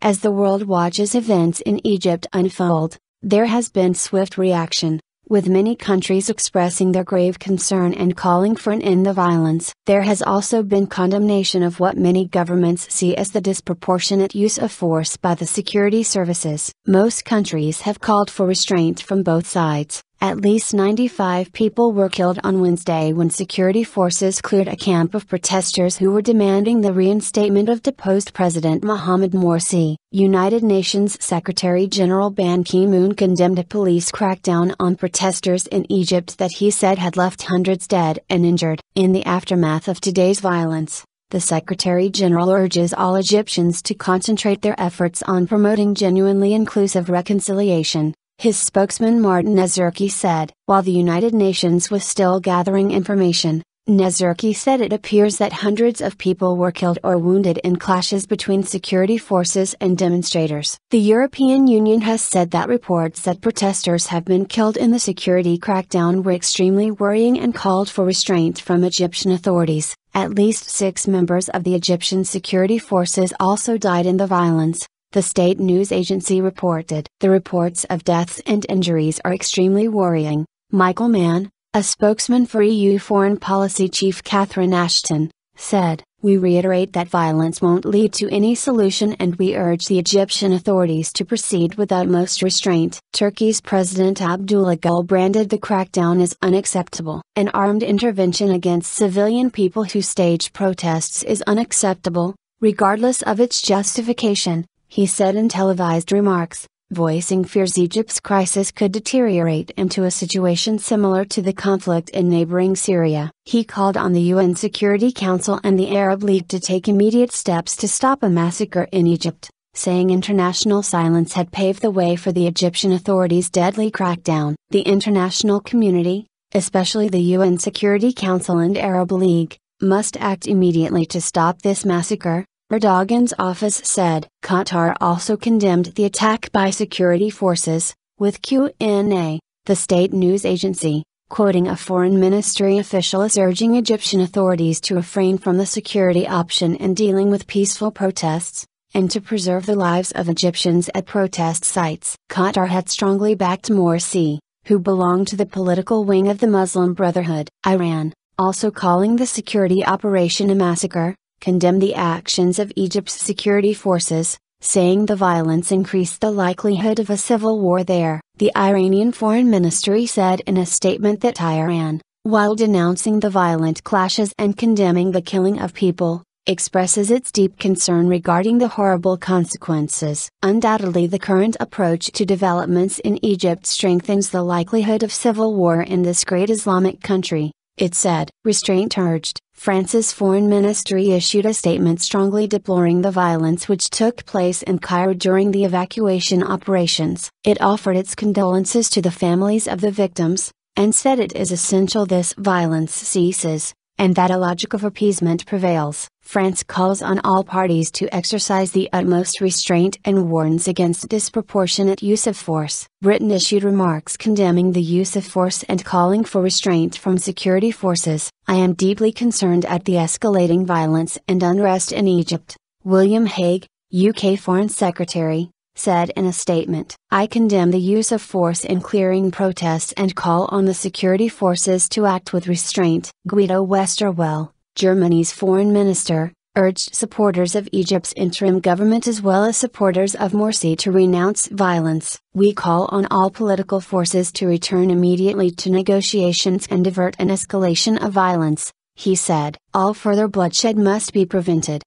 As the world watches events in Egypt unfold, there has been swift reaction, with many countries expressing their grave concern and calling for an end to violence. There has also been condemnation of what many governments see as the disproportionate use of force by the security services. Most countries have called for restraint from both sides. At least 95 people were killed on Wednesday when security forces cleared a camp of protesters who were demanding the reinstatement of deposed President Mohamed Morsi. United Nations Secretary General Ban Ki-moon condemned a police crackdown on protesters in Egypt that he said had left hundreds dead and injured. In the aftermath of today's violence, the Secretary General urges all Egyptians to concentrate their efforts on promoting genuinely inclusive reconciliation. His spokesman Martin Nesirky said. While the United Nations was still gathering information, Nesirky said it appears that hundreds of people were killed or wounded in clashes between security forces and demonstrators. The European Union has said that reports that protesters have been killed in the security crackdown were extremely worrying and called for restraint from Egyptian authorities. At least 6 members of the Egyptian security forces also died in the violence, the state news agency reported. The reports of deaths and injuries are extremely worrying, Michael Mann, a spokesman for EU Foreign Policy Chief Catherine Ashton, said. We reiterate that violence won't lead to any solution and we urge the Egyptian authorities to proceed with utmost restraint. Turkey's President Abdullah Gül branded the crackdown as unacceptable. An armed intervention against civilian people who stage protests is unacceptable, regardless of its justification, he said in televised remarks, voicing fears Egypt's crisis could deteriorate into a situation similar to the conflict in neighboring Syria. He called on the UN Security Council and the Arab League to take immediate steps to stop a massacre in Egypt, saying international silence had paved the way for the Egyptian authorities' deadly crackdown. The international community, especially the UN Security Council and Arab League, must act immediately to stop this massacre, Erdogan's office said. Qatar also condemned the attack by security forces, with QNA, the state news agency, quoting a foreign ministry official as urging Egyptian authorities to refrain from the security option in dealing with peaceful protests, and to preserve the lives of Egyptians at protest sites. Qatar had strongly backed Morsi, who belonged to the political wing of the Muslim Brotherhood. Iran, also calling the security operation a massacre, condemned the actions of Egypt's security forces, saying the violence increased the likelihood of a civil war there. The Iranian Foreign Ministry said in a statement that Iran, while denouncing the violent clashes and condemning the killing of people, expresses its deep concern regarding the horrible consequences. Undoubtedly, the current approach to developments in Egypt strengthens the likelihood of civil war in this great Islamic country, it said. Restraint urged. France's foreign ministry issued a statement strongly deploring the violence which took place in Cairo during the evacuation operations. It offered its condolences to the families of the victims, and said it is essential this violence ceases, and that a logic of appeasement prevails. France calls on all parties to exercise the utmost restraint and warns against disproportionate use of force. Britain issued remarks condemning the use of force and calling for restraint from security forces. I am deeply concerned at the escalating violence and unrest in Egypt, William Hague, UK Foreign Secretary, said in a statement. I condemn the use of force in clearing protests and call on the security forces to act with restraint. Guido Westerwelle, Germany's foreign minister, urged supporters of Egypt's interim government as well as supporters of Morsi to renounce violence. We call on all political forces to return immediately to negotiations and avert an escalation of violence, he said. All further bloodshed must be prevented.